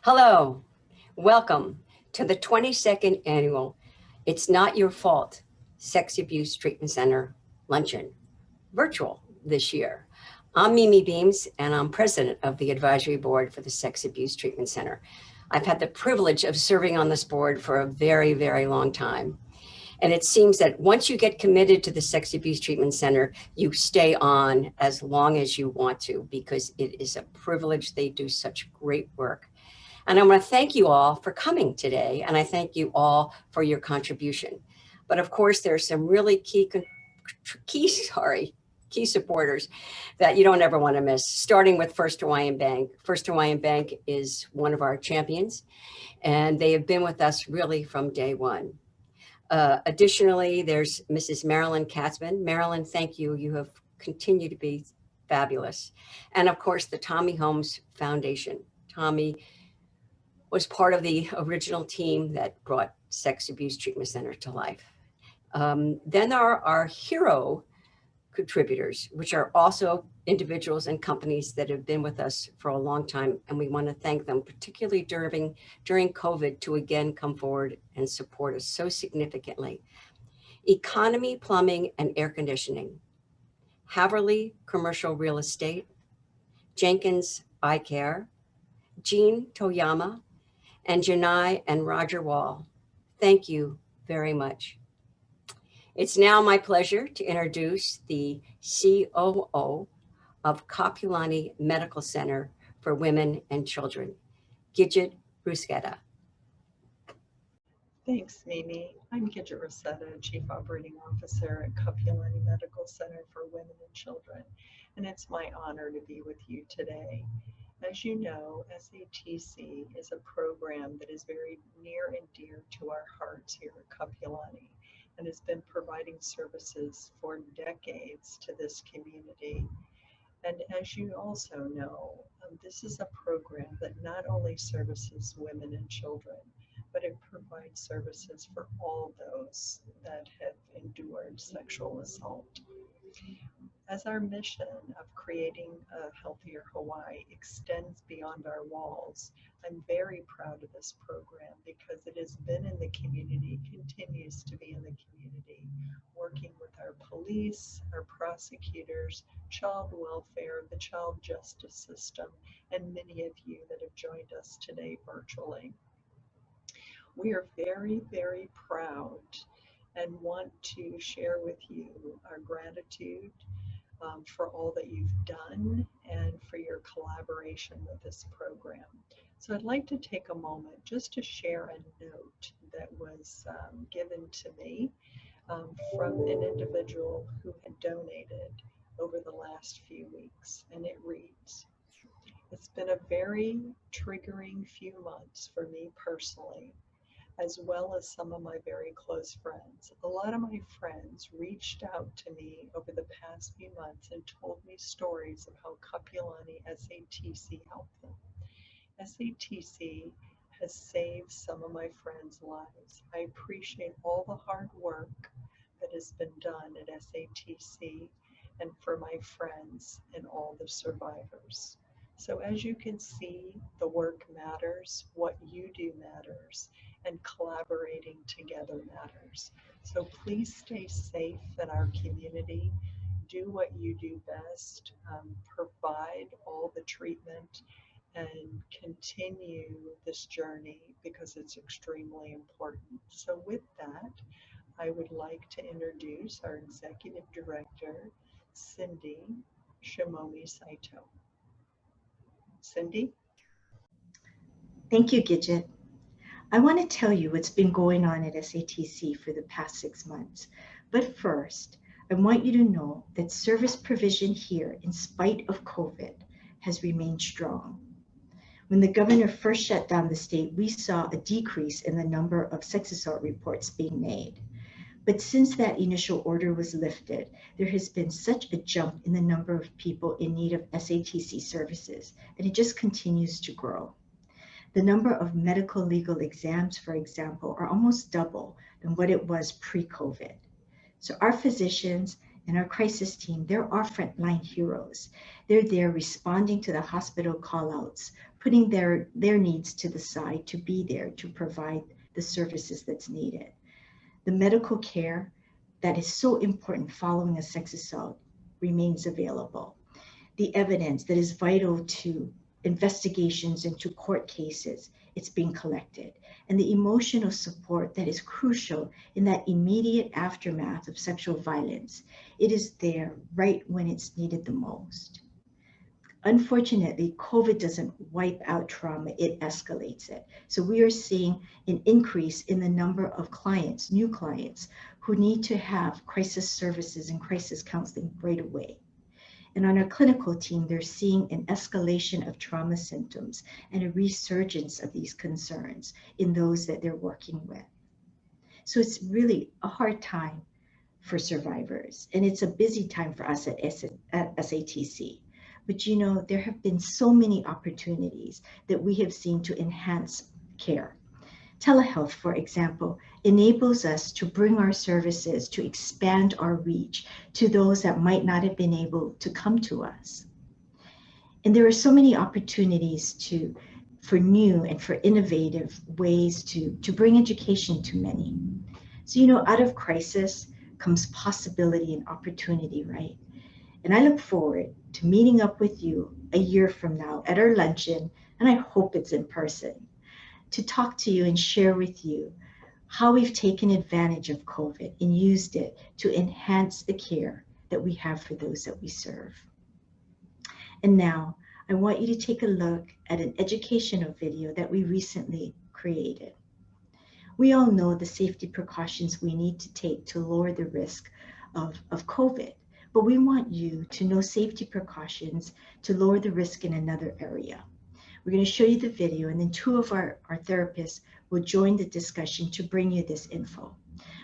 Hello, welcome to the 22nd annual It's Not Your Fault Sex Abuse Treatment Center Luncheon, virtual this year. I'm Mimi Beams, and I'm president of the advisory board for the Sex Abuse Treatment Center. I've had the privilege of serving on this board for a very, very long time. And it seems that once you get committed to the Sex Abuse Treatment Center, you stay on as long as you want to, because it is a privilege. They do such great work. And I want to thank you all for coming today, and I thank you all for your contribution. But of course, there are some really key supporters that you don't ever want to miss, starting with First Hawaiian Bank. First Hawaiian Bank is one of our champions, and they have been with us really from day one. Additionally, there's Mrs. Marilyn Katzman. Marilyn, thank you. You have continued to be fabulous. And of course, the Tommy Holmes Foundation. Tommy was part of the original team that brought Sex Abuse Treatment Center to life. Then there are our hero contributors, which are also individuals and companies that have been with us for a long time. And we want to thank them, particularly during COVID, to again come forward and support us so significantly. Economy Plumbing and Air Conditioning, Haverly Commercial Real Estate, Jenkins Eye Care, Jean Toyama, and Janai and Roger Wall. Thank you very much. It's now my pleasure to introduce the COO of Kapiolani Medical Center for Women and Children, Gidget Ruscetta. Thanks, Mimi. I'm Gidget Ruscetta, Chief Operating Officer at Kapiolani Medical Center for Women and Children, and it's my honor to be with you today. As you know, SATC is a program that is very near and dear to our hearts here at Kapiolani and has been providing services for decades to this community. And as you also know, this is a program that not only services women and children, but it provides services for all those that have endured sexual assault. As our mission of creating a healthier Hawaii extends beyond our walls, I'm very proud of this program because it has been in the community, continues to be in the community, working with our police, our prosecutors, child welfare, the child justice system, and many of you that have joined us today virtually. We are very, very proud and want to share with you our gratitude for all that you've done and for your collaboration with this program. So I'd like to take a moment just to share a note that was given to me from an individual who had donated over the last few weeks, and it reads, "It's been a very triggering few months for me personally, as well as some of my very close friends. A lot of my friends reached out to me over the past few months and told me stories of how Kapiolani SATC helped them. SATC has saved some of my friends' lives. I appreciate all the hard work that has been done at SATC and for my friends and all the survivors." So as you can see, the work matters, what you do matters, and collaborating together matters. So please stay safe in our community. Do what you do best, provide all the treatment, and continue this journey because it's extremely important. So with that, I would like to introduce our Executive Director, Cindy Shimomi Saito. Cindy? Thank you, Gidget. I want to tell you what's been going on at SATC for the past 6 months. But first, I want you to know that service provision here, in spite of COVID, has remained strong. When the governor first shut down the state, we saw a decrease in the number of sex assault reports being made. But since that initial order was lifted, there has been such a jump in the number of people in need of SATC services, and it just continues to grow. The number of medical legal exams, for example, are almost double than what it was pre-COVID. So our physicians And our crisis team, they're our frontline heroes. They're there responding to the hospital callouts, putting their needs to the side to be there to provide the services that's needed. The medical care that is so important following a sex assault remains available. The evidence that is vital to investigations into court cases, it's being collected. And the emotional support that is crucial in that immediate aftermath of sexual violence, it is there right when it's needed the most. Unfortunately, COVID doesn't wipe out trauma, it escalates it. So we are seeing an increase in the number of clients, new clients, who need to have crisis services and crisis counseling right away. And on our clinical team, they're seeing an escalation of trauma symptoms and a resurgence of these concerns in those that they're working with. So it's really a hard time for survivors, and it's a busy time for us at SATC. But you know, there have been so many opportunities that we have seen to enhance care. Telehealth, for example, enables us to bring our services, to expand our reach to those that might not have been able to come to us. And there are so many opportunities for new and for innovative ways to bring education to many. So, you know, out of crisis comes possibility and opportunity, right? And I look forward to meeting up with you a year from now at our luncheon, and I hope it's in person, to talk to you and share with you how we've taken advantage of COVID and used it to enhance the care that we have for those that we serve. And now I want you to take a look at an educational video that we recently created. We all know the safety precautions we need to take to lower the risk of COVID, but we want you to know safety precautions to lower the risk in another area. We're going to show you the video, and then two of our therapists will join the discussion to bring you this info.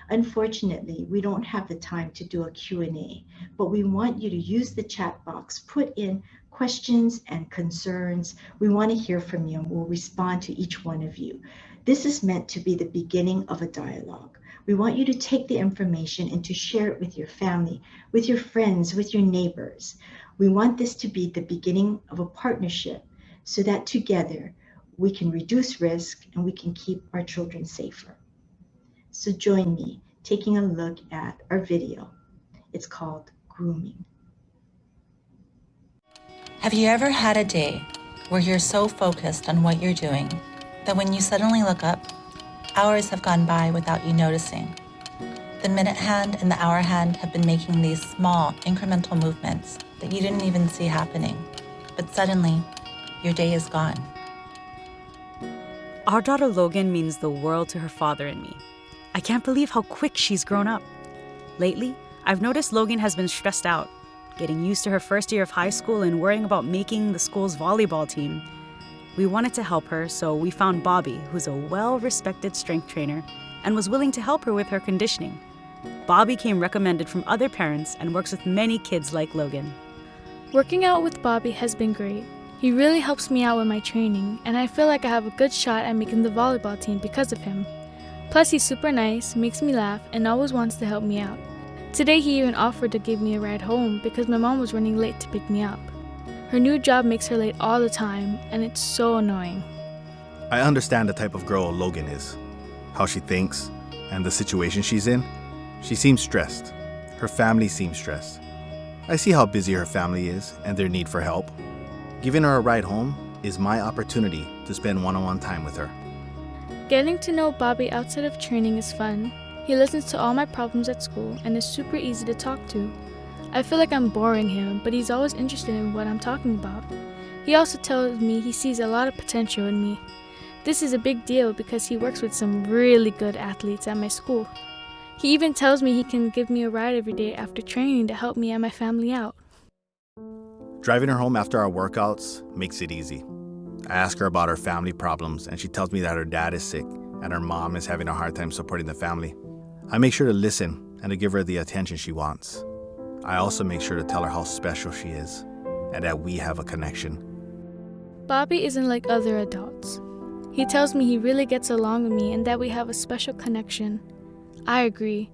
Unfortunately, we don't have the time to do a Q&A, but we want you to use the chat box, put in questions and concerns. We want to hear from you, and we'll respond to each one of you. This is meant to be the beginning of a dialogue. We want you to take the information and to share it with your family, with your friends, with your neighbors. We want this to be the beginning of a partnership, so that together we can reduce risk and we can keep our children safer. So join me taking a look at our video. It's called Grooming. Have you ever had a day where you're so focused on what you're doing that when you suddenly look up, hours have gone by without you noticing? The minute hand and the hour hand have been making these small incremental movements that you didn't even see happening, but suddenly your day is gone. Our daughter Logan means the world to her father and me. I can't believe how quick she's grown up. Lately, I've noticed Logan has been stressed out, getting used to her first year of high school and worrying about making the school's volleyball team. We wanted to help her, so we found Bobby, who's a well-respected strength trainer, and was willing to help her with her conditioning. Bobby came recommended from other parents and works with many kids like Logan. Working out with Bobby has been great. He really helps me out with my training, and I feel like I have a good shot at making the volleyball team because of him. Plus, he's super nice, makes me laugh, and always wants to help me out. Today, he even offered to give me a ride home because my mom was running late to pick me up. Her new job makes her late all the time, and it's so annoying. I understand the type of girl Logan is, how she thinks, and the situation she's in. She seems stressed. Her family seems stressed. I see how busy her family is and their need for help. Giving her a ride home is my opportunity to spend one-on-one time with her. Getting to know Bobby outside of training is fun. He listens to all my problems at school and is super easy to talk to. I feel like I'm boring him, but he's always interested in what I'm talking about. He also tells me he sees a lot of potential in me. This is a big deal because he works with some really good athletes at my school. He even tells me he can give me a ride every day after training to help me and my family out. Driving her home after our workouts makes it easy. I ask her about her family problems, and she tells me that her dad is sick and her mom is having a hard time supporting the family. I make sure to listen and to give her the attention she wants. I also make sure to tell her how special she is and that we have a connection. Bobby isn't like other adults. He tells me he really gets along with me and that we have a special connection. I agree.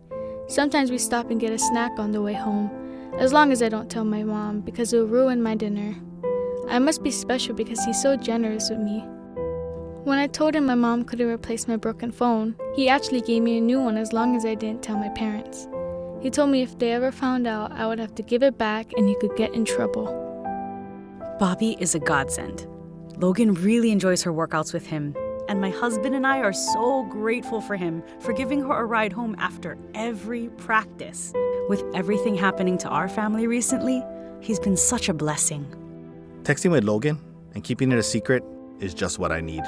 Sometimes we stop and get a snack on the way home, as long as I don't tell my mom because it'll ruin my dinner. I must be special because he's so generous with me. When I told him my mom couldn't replace my broken phone, he actually gave me a new one as long as I didn't tell my parents. He told me if they ever found out, I would have to give it back and he could get in trouble. Bobby is a godsend. Logan really enjoys her workouts with him, and my husband and I are so grateful for him for giving her a ride home after every practice. With everything happening to our family recently, he's been such a blessing. Texting with Logan and keeping it a secret is just what I need.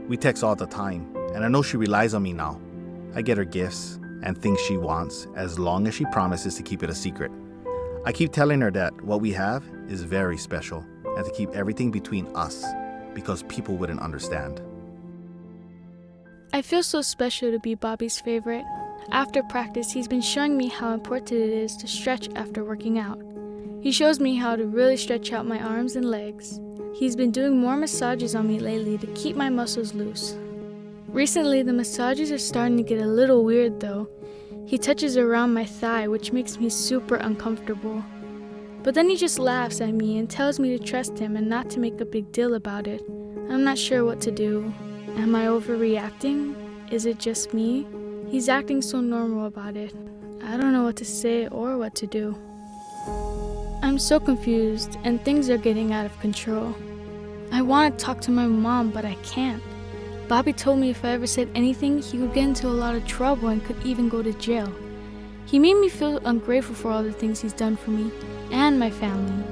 We text all the time, and I know she relies on me now. I get her gifts and things she wants as long as she promises to keep it a secret. I keep telling her that what we have is very special and to keep everything between us because people wouldn't understand. I feel so special to be Bobby's favorite. After practice, he's been showing me how important it is to stretch after working out. He shows me how to really stretch out my arms and legs. He's been doing more massages on me lately to keep my muscles loose. Recently, the massages are starting to get a little weird though. He touches around my thigh, which makes me super uncomfortable. But then he just laughs at me and tells me to trust him and not to make a big deal about it. I'm not sure what to do. Am I overreacting? Is it just me? He's acting so normal about it. I don't know what to say or what to do. I'm so confused and things are getting out of control. I want to talk to my mom, but I can't. Bobby told me if I ever said anything, he would get into a lot of trouble and could even go to jail. He made me feel ungrateful for all the things he's done for me and my family.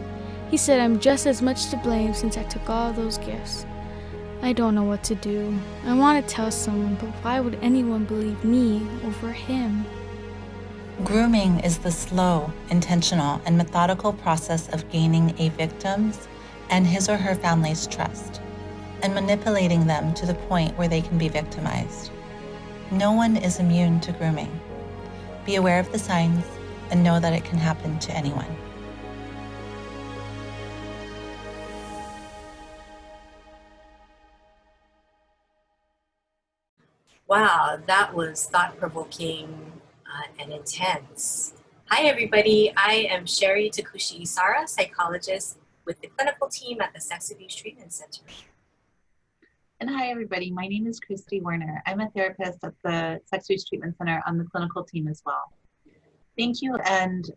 He said I'm just as much to blame since I took all those gifts. I don't know what to do. I want to tell someone, but why would anyone believe me over him? Grooming is the slow, intentional, and methodical process of gaining a victim's and his or her family's trust, and manipulating them to the point where they can be victimized. No one is immune to grooming. Be aware of the signs and know that it can happen to anyone. Wow, that was thought-provoking and intense. Hi, everybody. I am Sherry Takushi Isara, psychologist with the clinical team at the Sex Abuse Treatment Center. And hi, everybody. My name is Christy Werner. I'm a therapist at the Sex Abuse Treatment Center on the clinical team as well. Thank you and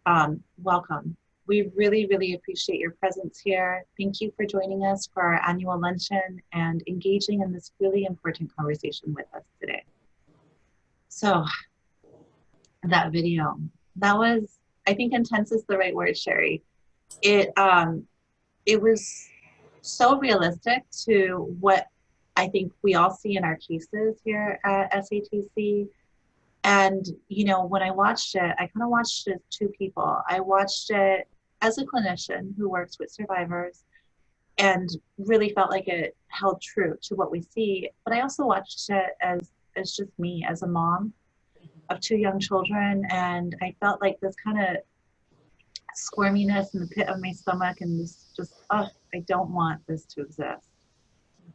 welcome. We really, really appreciate your presence here. Thank you for joining us for our annual luncheon and engaging in this really important conversation with us today. So that video, that was, I think intense is the right word, Sherry. It was so realistic to what I think we all see in our cases here at SATC. And, you know, when I watched it, I kind of watched it as two people. I watched it as a clinician who works with survivors and really felt like it held true to what we see. But I also watched it as just me, as a mom of two young children. And I felt like this kind of squirminess in the pit of my stomach and this just, oh, I don't want this to exist.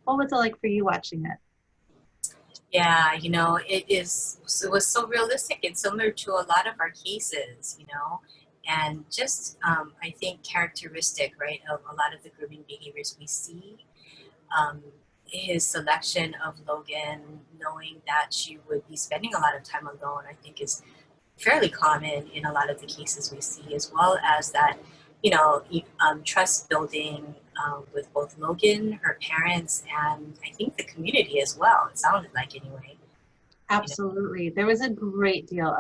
What was it like for you watching it? Yeah, you know, it was so realistic and similar to a lot of our cases, you know, and just, I think, characteristic, right, of a lot of the grooming behaviors we see. His selection of Logan, knowing that she would be spending a lot of time alone, I think is fairly common in a lot of the cases we see, as well as that, you know, trust building with both Logan, her parents, and I think the community as well. It sounded like, anyway. Absolutely. You know? There was a great deal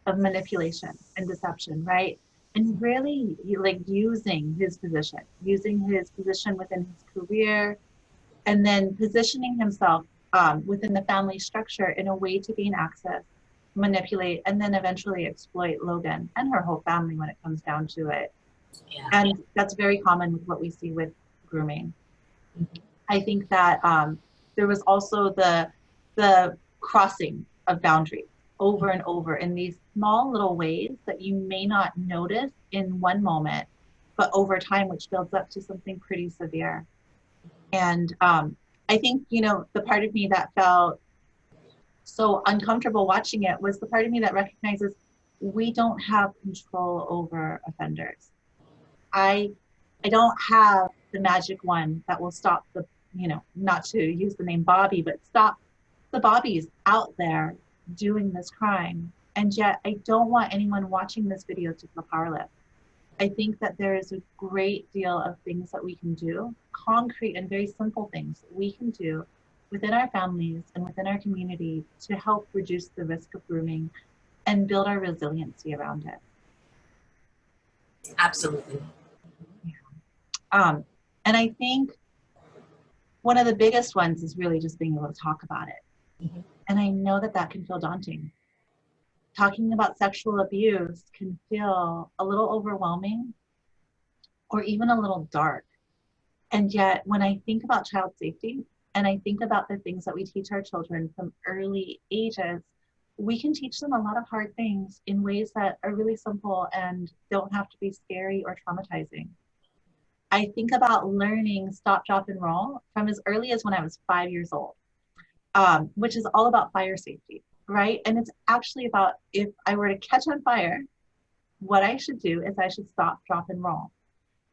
of manipulation and deception, right? And really like using his position within his career, and then positioning himself within the family structure in a way to gain access, manipulate, and then eventually exploit Logan and her whole family when it comes down to it. Yeah. And that's very common with what we see with grooming. Mm-hmm. I think that there was also the crossing of boundaries over and over in these small little ways that you may not notice in one moment, but over time, which builds up to something pretty severe. And I think, you know, the part of me that felt so uncomfortable watching it was the part of me that recognizes we don't have control over offenders. I don't have the magic one that will stop the, not to use the name Bobby, but stop the Bobbies out there doing this crime. And yet I don't want anyone watching this video to feel powerless. I think that there is a great deal of things that we can do, concrete and very simple things we can do within our families and within our community to help reduce the risk of grooming and build our resiliency around it. Absolutely. And I think one of the biggest ones is really just being able to talk about it. Mm-hmm. And I know that that can feel daunting. Talking about sexual abuse can feel a little overwhelming or even a little dark. And yet when I think about child safety and I think about the things that we teach our children from early ages, we can teach them a lot of hard things in ways that are really simple and don't have to be scary or traumatizing. I think about learning stop, drop, and roll from as early as when I was 5 years old, which is all about fire safety, right? And it's actually about, if I were to catch on fire, what I should do is I should stop, drop, and roll.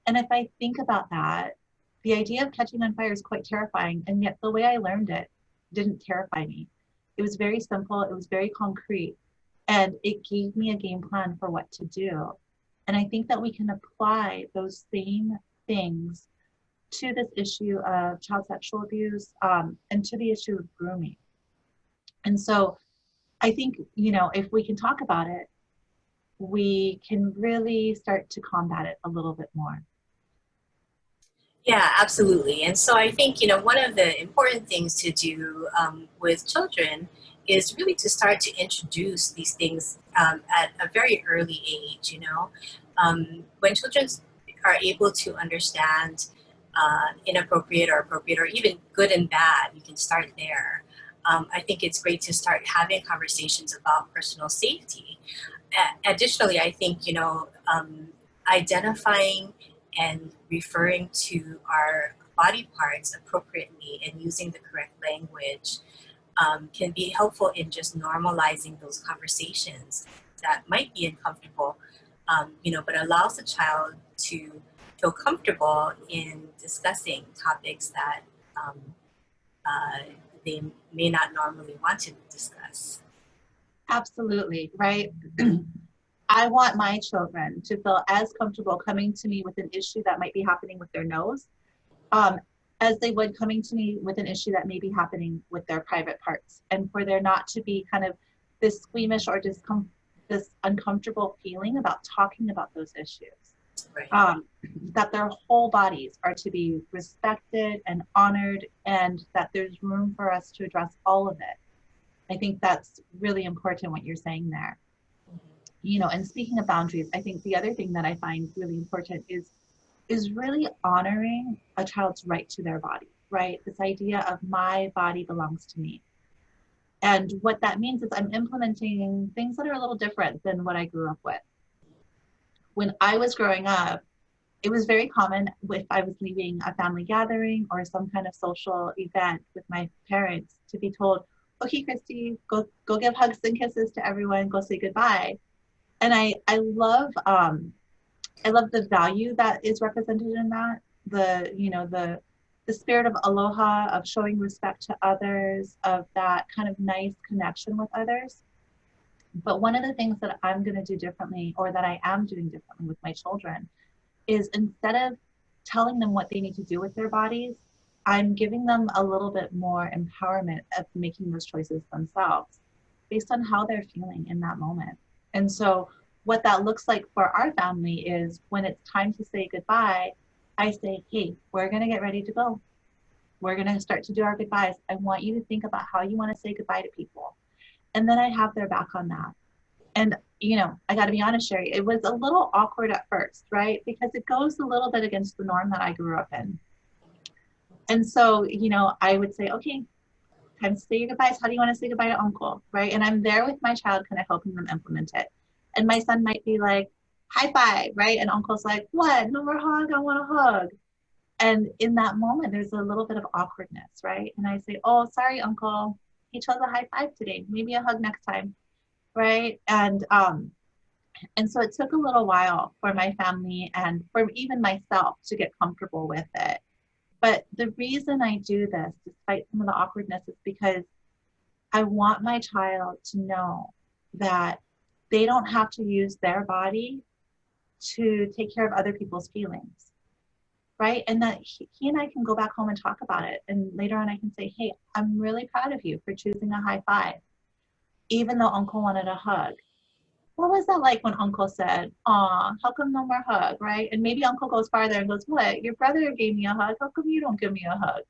And if I think about that, the idea of catching on fire is quite terrifying. And yet the way I learned it didn't terrify me. It was very simple. It was very concrete. And it gave me a game plan for what to do. And I think that we can apply those same things to this issue of child sexual abuse and to the issue of grooming. And so I think, if we can talk about it, we can really start to combat it a little bit more. Yeah, absolutely. And so I think, one of the important things to do with children is really to start to introduce these things at a very early age, when children are able to understand inappropriate or appropriate or even good and bad, you can start there. I think it's great to start having conversations about personal safety. Additionally, I think, identifying and referring to our body parts appropriately and using the correct language can be helpful in just normalizing those conversations that might be uncomfortable, but allows the child to feel comfortable in discussing topics that they may not normally want to discuss. Absolutely, right? I want my children to feel as comfortable coming to me with an issue that might be happening with their nose as they would coming to me with an issue that may be happening with their private parts, and for there not to be kind of this squeamish or this uncomfortable feeling about talking about those issues. Right. That their whole bodies are to be respected and honored, and that there's room for us to address all of it. I think that's really important what you're saying there. And speaking of boundaries, I think the other thing that I find really important is really honoring a child's right to their body, right? This idea of my body belongs to me. And what that means is I'm implementing things that are a little different than what I grew up with. When I was growing up, it was very common if I was leaving a family gathering or some kind of social event with my parents to be told, okay, Christy, go give hugs and kisses to everyone, go say goodbye. And I love the value that is represented in that, the spirit of aloha, of showing respect to others, of that kind of nice connection with others. But one of the things that I'm going to do differently, or that I am doing differently with my children, is instead of telling them what they need to do with their bodies, I'm giving them a little bit more empowerment of making those choices themselves based on how they're feeling in that moment. And so what that looks like for our family is when it's time to say goodbye, I say, hey, we're going to get ready to go. We're going to start to do our goodbyes. I want you to think about how you want to say goodbye to people. And then I have their back on that. And, I got to be honest, Sherry, it was a little awkward at first, right? Because it goes a little bit against the norm that I grew up in. And so, I would say, okay, time to say your goodbyes. How do you want to say goodbye to Uncle, right? And I'm there with my child, kind of helping them implement it. And my son might be like, high five, right? And Uncle's like, what? No more hug, I want a hug. And in that moment, there's a little bit of awkwardness, right? And I say, oh, sorry, Uncle. he chose a high five today, maybe a hug next time, right? And so it took a little while for my family and for even myself to get comfortable with it. But the reason I do this, despite some of the awkwardness, is because I want my child to know that they don't have to use their body to take care of other people's feelings, right? And that he and I can go back home and talk about it. And later on I can say, hey, I'm really proud of you for choosing a high five, even though Uncle wanted a hug. What was that like when Uncle said, aw, how come no more hug, right? And maybe Uncle goes farther and goes, what? Your brother gave me a hug. How come you don't give me a hug,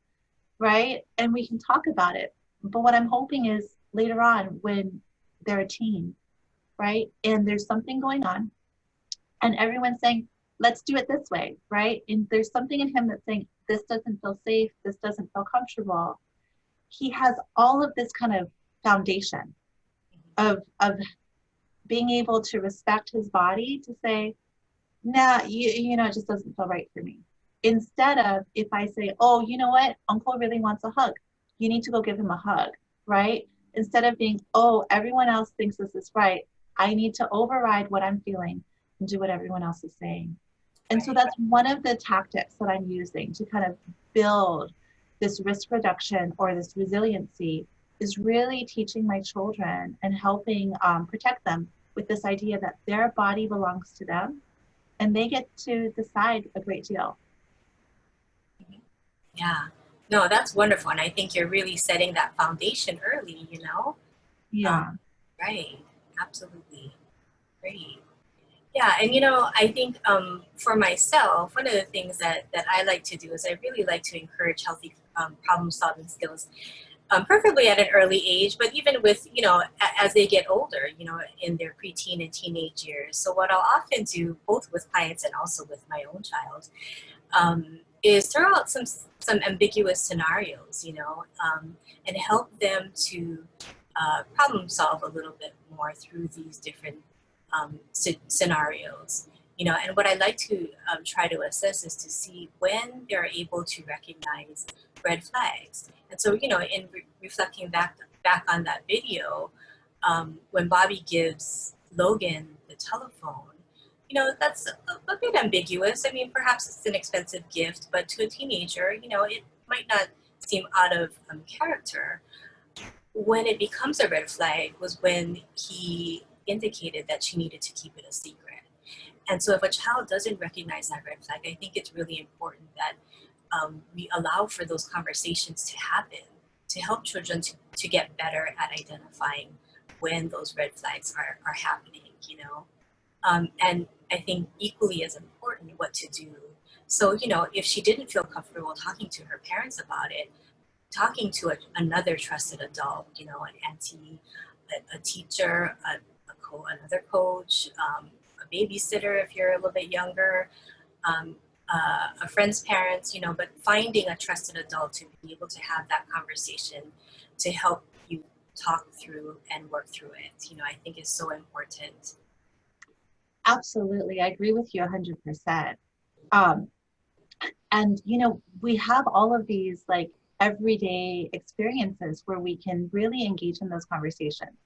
right? And we can talk about it. But what I'm hoping is later on when they're a teen, right? And there's something going on and everyone's saying, let's do it this way, right? And there's something in him that's saying, this doesn't feel safe. This doesn't feel comfortable. He has all of this kind of foundation of being able to respect his body to say, nah, you know, it just doesn't feel right for me. Instead of if I say, oh, you know what, Uncle really wants a hug. You need to go give him a hug, right? Instead of being, oh, everyone else thinks this is right. I need to override what I'm feeling and do what everyone else is saying. And so that's one of the tactics that I'm using to kind of build this risk reduction or this resiliency, is really teaching my children and helping protect them with this idea that their body belongs to them and they get to decide a great deal. Yeah, no, that's wonderful. And I think you're really setting that foundation early, you know? Yeah. Right, absolutely. Great. Yeah, and you know, I think for myself, one of the things that I like to do is I really like to encourage healthy problem-solving skills, preferably at an early age, but even with, you know, as they get older, you know, in their preteen and teenage years. So what I'll often do, both with clients and also with my own child, is throw out some ambiguous scenarios, you know, and help them to problem solve a little bit more through these different scenarios, you know. And what I like to try to assess is to see when they're able to recognize red flags. And so, you know, in reflecting back on that video, when Bobby gives Logan the telephone, you know, that's a bit ambiguous. I mean, perhaps it's an expensive gift, but to a teenager, you know, it might not seem out of character. When it becomes a red flag was when he indicated that she needed to keep it a secret. And so if a child doesn't recognize that red flag, I think it's really important that we allow for those conversations to happen to help children to get better at identifying when those red flags are happening, you know. And I think equally as important, what to do. So, you know, if she didn't feel comfortable talking to her parents about it, talking to another trusted adult, you know, an auntie, a teacher, another coach, a babysitter if you're a little bit younger, a friend's parents, you know, but finding a trusted adult to be able to have that conversation to help you talk through and work through it, you know, I think is so important. Absolutely. I agree with you 100%. And, you know, we have all of these like everyday experiences where we can really engage in those conversations.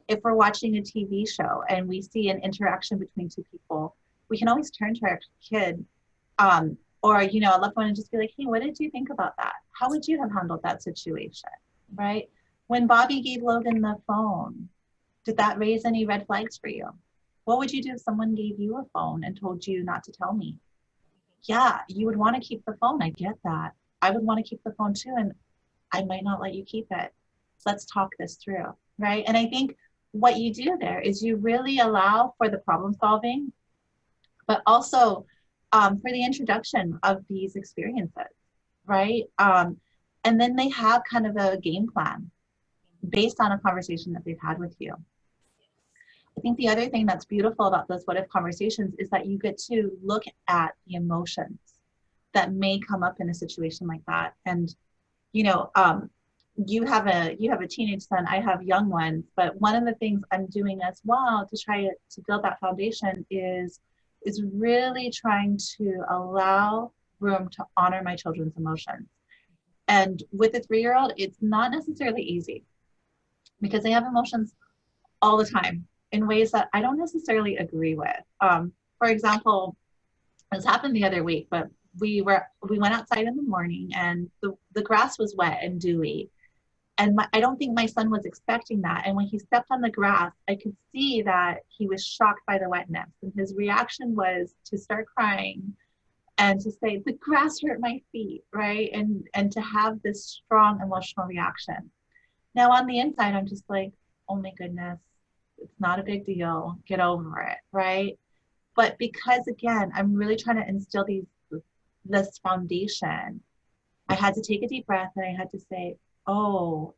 If we're watching a TV show and we see an interaction between two people, we can always turn to our kid or, you know, a loved one and just be like, hey, what did you think about that? How would you have handled that situation, right? When Bobby gave Logan the phone, did that raise any red flags for you? What would you do if someone gave you a phone and told you not to tell me? Yeah, you would want to keep the phone. I get that. I would want to keep the phone too, and I might not let you keep it. Let's talk this through, right? And I think what you do there is you really allow for the problem solving, but also for the introduction of these experiences, right? And then they have kind of a game plan based on a conversation that they've had with you. I think the other thing that's beautiful about those what if conversations is that you get to look at the emotions that may come up in a situation like that. And, you know, you have a teenage son, I have young ones, but one of the things I'm doing as well to try to build that foundation is really trying to allow room to honor my children's emotions. And with a 3-year-old, it's not necessarily easy, because they have emotions all the time in ways that I don't necessarily agree with. For example, this happened the other week, but we went outside in the morning and the grass was wet and dewy. And I don't think my son was expecting that. And when he stepped on the grass, I could see that he was shocked by the wetness. And his reaction was to start crying and to say, the grass hurt my feet, right? And to have this strong emotional reaction. Now on the inside, I'm just like, oh my goodness, it's not a big deal. Get over it, right? But because again, I'm really trying to instill this foundation, I had to take a deep breath and I had to say, oh,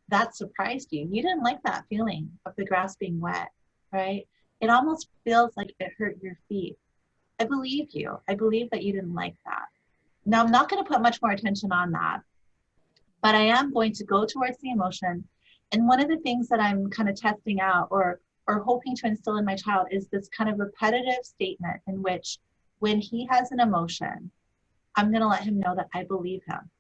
that surprised you. You didn't like that feeling of the grass being wet, right? It almost feels like it hurt your feet. I believe you. I believe that you didn't like that. Now, I'm not going to put much more attention on that, but I am going to go towards the emotion. And one of the things that I'm kind of testing out or hoping to instill in my child is this kind of repetitive statement in which when he has an emotion, I'm going to let him know that I believe him.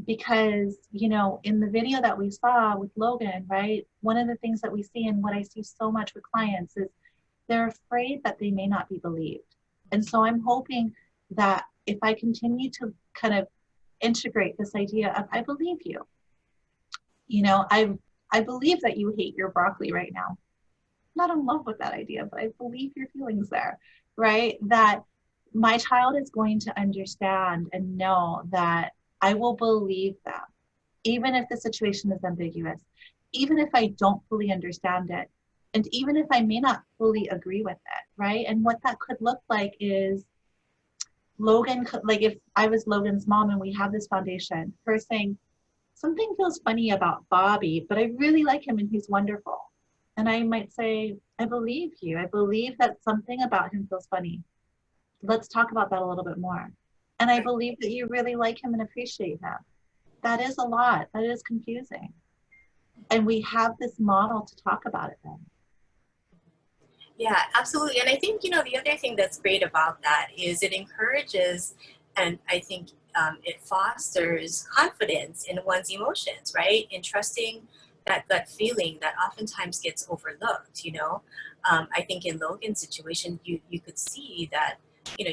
Because, you know, in the video that we saw with Logan, right, one of the things that we see and what I see so much with clients is they're afraid that they may not be believed. And so I'm hoping that if I continue to kind of integrate this idea of, I believe you, you know, I believe that you hate your broccoli right now. I'm not in love with that idea, but I believe your feelings there, right? That my child is going to understand and know that I will believe them, even if the situation is ambiguous, even if I don't fully understand it, and even if I may not fully agree with it, right? And what that could look like is Logan could, like if I was Logan's mom and we have this foundation, her saying, something feels funny about Bobby, but I really like him and he's wonderful. And I might say, I believe you. I believe that something about him feels funny. Let's talk about that a little bit more. And I believe that you really like him and appreciate him. That is a lot. That is confusing. And we have this model to talk about it then. Yeah, absolutely. And I think, you know, the other thing that's great about that is it encourages, and I think it fosters confidence in one's emotions, right? In trusting that gut feeling that oftentimes gets overlooked, you know? I think in Logan's situation, you could see that, you know,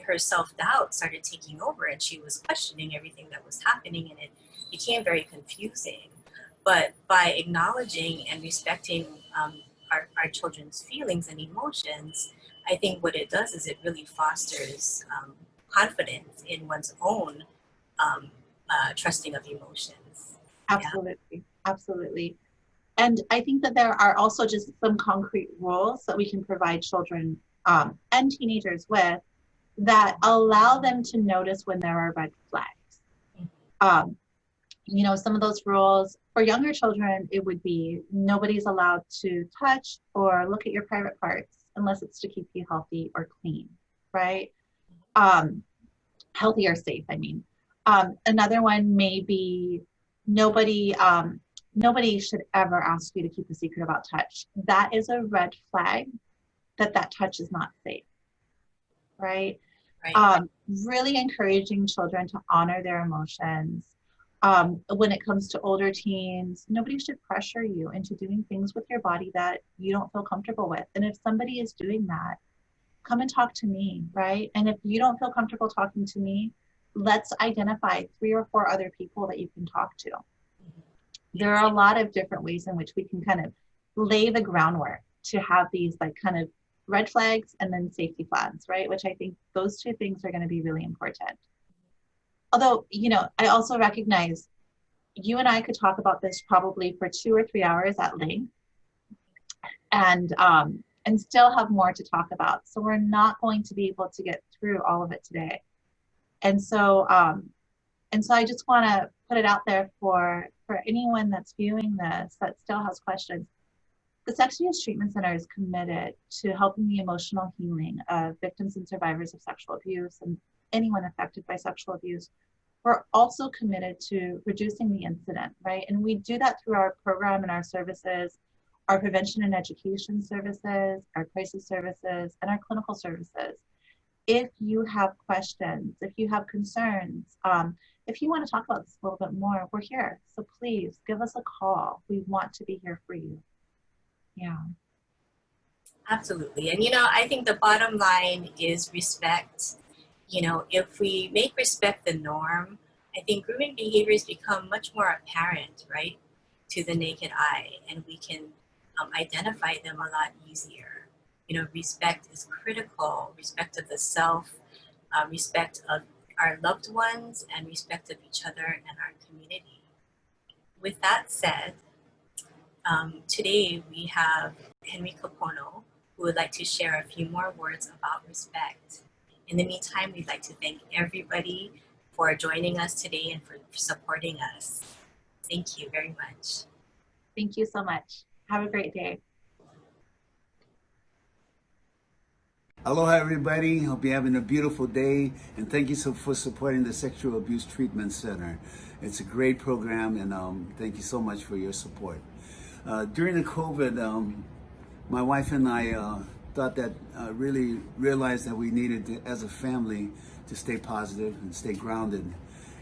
her self-doubt started taking over and she was questioning everything that was happening and it became very confusing. But by acknowledging and respecting our children's feelings and emotions, I think what it does is it really fosters confidence in one's own trusting of emotions. Absolutely, yeah. Absolutely. And I think that there are also just some concrete rules that we can provide children and teenagers with that allow them to notice when there are red flags. You know, some of those rules for younger children, it would be nobody's allowed to touch or look at your private parts unless it's to keep you healthy or clean, right? Healthy or safe, I mean. Another one may be nobody should ever ask you to keep a secret about touch. That is a red flag that touch is not safe, right? Really encouraging children to honor their emotions. When it comes to older teens, nobody should pressure you into doing things with your body that you don't feel comfortable with. And if somebody is doing that, come and talk to me, right? And if you don't feel comfortable talking to me, let's identify 3 or 4 other people that you can talk to. There are a lot of different ways in which we can kind of lay the groundwork to have these like kind of red flags and then safety plans, right? Which I think those 2 things are going to be really important. Although, you know, I also recognize you and I could talk about this probably for 2 or 3 hours at length and still have more to talk about. So we're not going to be able to get through all of it today. And so I just want to put it out there for anyone that's viewing this that still has questions. The Sex Abuse Treatment Center is committed to helping the emotional healing of victims and survivors of sexual abuse and anyone affected by sexual abuse. We're also committed to reducing the incident, right? And we do that through our program and our services, our prevention and education services, our crisis services, and our clinical services. if you have questions, if you have concerns, if you want to talk about this a little bit more, we're here. So please give us a call. We want to be here for you. Yeah. Absolutely. And, I think the bottom line is respect. If we make respect the norm, I think grooming behaviors become much more apparent, right, to the naked eye, and we can identify them a lot easier. Respect is critical, respect of the self, respect of our loved ones, and respect of each other and our community. With that said, today we have Henry Capono, who would like to share a few more words about respect. In the meantime, we'd like to thank everybody for joining us today and for supporting us. Thank you very much. Thank you so much. Have a great day. Aloha, everybody. Hope you're having a beautiful day, and thank you for supporting the Sexual Abuse Treatment Center. It's a great program, and thank you so much for your support. During the COVID, my wife and I thought that really realized that we needed to, as a family, to stay positive and stay grounded.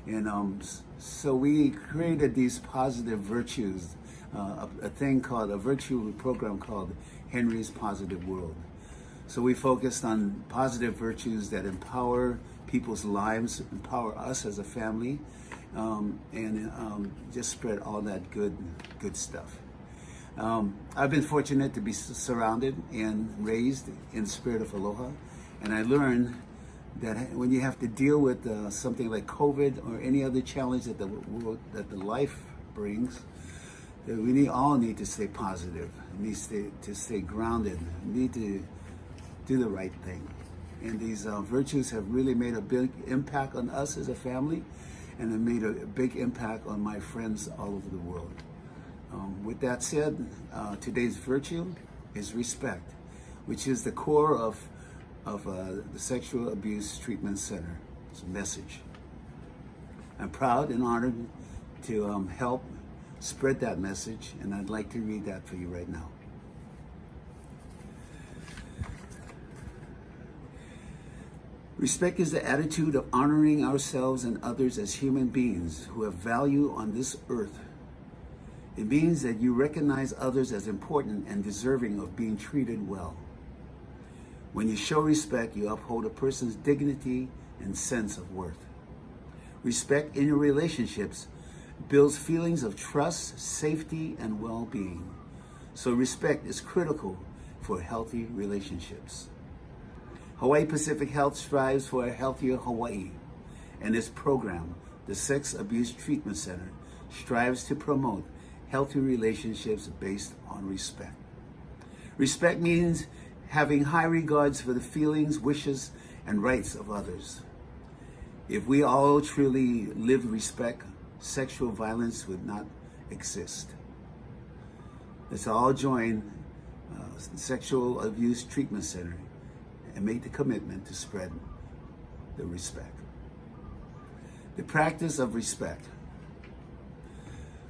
And so we created these positive virtues, a virtue program called Henry's Positive World. So we focused on positive virtues that empower people's lives, empower us as a family, and just spread all that good stuff. I've been fortunate to be surrounded and raised in the spirit of aloha, and I learned that when you have to deal with something like COVID or any other challenge that the life brings, that we all need to stay positive, need to stay grounded, need to do the right thing. And these virtues have really made a big impact on us as a family, and have made a big impact on my friends all over the world. With that said, today's virtue is respect, which is the core of the Sexual Abuse Treatment Center. It's a message. I'm proud and honored to help spread that message, and I'd like to read that for you right now. Respect is the attitude of honoring ourselves and others as human beings who have value on this earth. It means that you recognize others as important and deserving of being treated well. When you show respect, you uphold a person's dignity and sense of worth. Respect in your relationships builds feelings of trust, safety, and well-being. So respect is critical for healthy relationships. Hawaii Pacific Health strives for a healthier Hawaii, and its program, the Sex Abuse Treatment Center, strives to promote healthy relationships based on respect. Respect means having high regards for the feelings, wishes, and rights of others. If we all truly lived respect, sexual violence would not exist. Let's all join the Sexual Abuse Treatment Center and make the commitment to spread the respect. The practice of respect.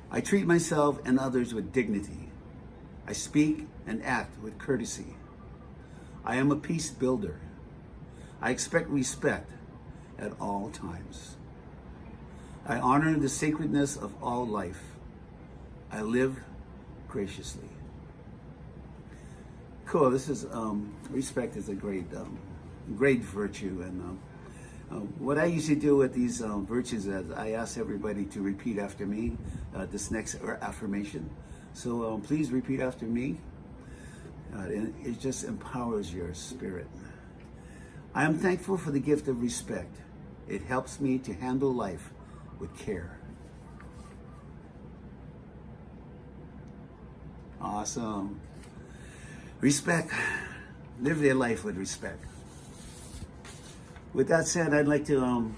I treat myself and others with dignity. I speak and act with courtesy. I am a peace builder. I expect respect at all times. I honor the sacredness of all life. I live graciously. Cool. This is respect is a great virtue, and what I usually do with these virtues is I ask everybody to repeat after me this next affirmation. So please repeat after me. And it just empowers your spirit. I am thankful for the gift of respect. It helps me to handle life with care. Awesome. Respect. Live their life with respect. With that said, I'd like to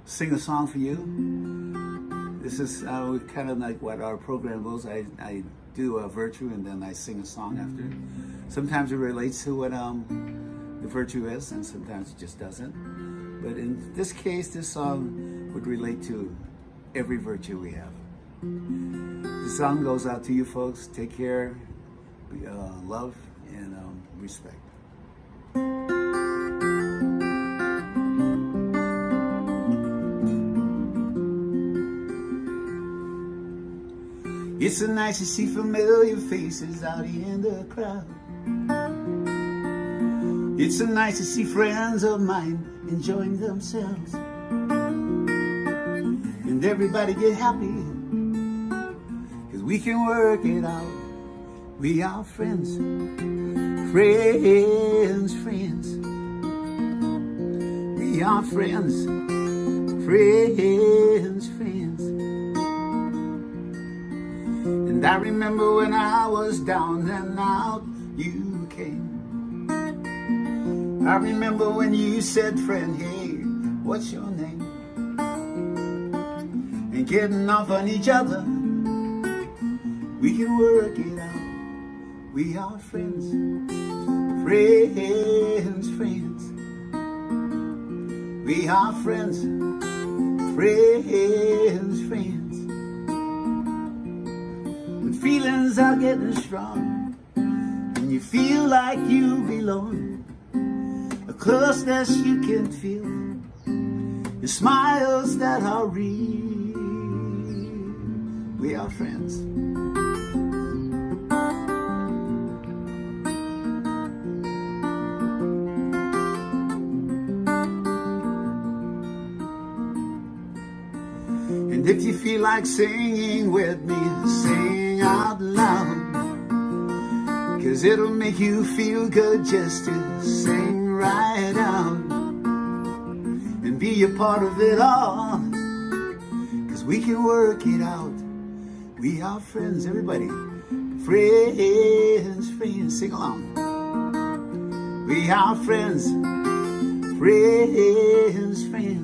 sing a song for you. This is kind of like what our program goes. I do a virtue and then I sing a song after. Sometimes it relates to what the virtue is, and sometimes it just doesn't. But in this case, this song would relate to every virtue we have. The song goes out to you folks. Take care, love, and respect. It's so nice to see familiar faces out in the crowd. It's so nice to see friends of mine enjoying themselves. And everybody get happy, 'cause we can work it out. We are friends, friends, friends. We are friends, friends, friends. And I remember when I was down and out, you came. I remember when you said, friend, hey, what's your name? And getting off on each other, we can work it out. We are friends, friends, friends. We are friends, friends, friends. When feelings are getting strong and you feel like you belong, a closeness you can feel, the smiles that are real. We are friends. And if you feel like singing with me, sing out loud, 'cause it'll make you feel good just to sing right out and be a part of it all, 'cause we can work it out. We are friends, everybody. Friends, friends, sing along. We are friends, friends, friends.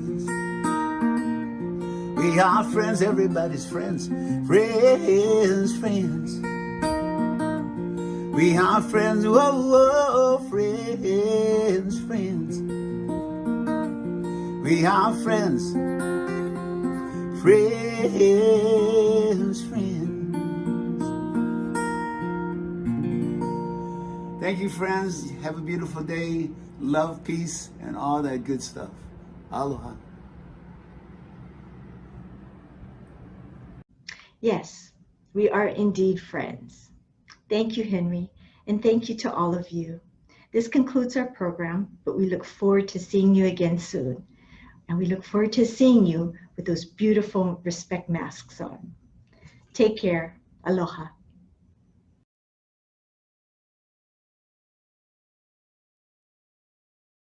We are friends, everybody's friends. Friends, friends. We are friends, whoa, whoa, friends, friends. We are friends, friends, friends. Thank you, friends. Have a beautiful day. Love, peace, and all that good stuff. Aloha. Yes, we are indeed friends. Thank you, Henry, and thank you to all of you. This concludes our program, but we look forward to seeing you again soon. And we look forward to seeing you with those beautiful respect masks on. Take care. Aloha.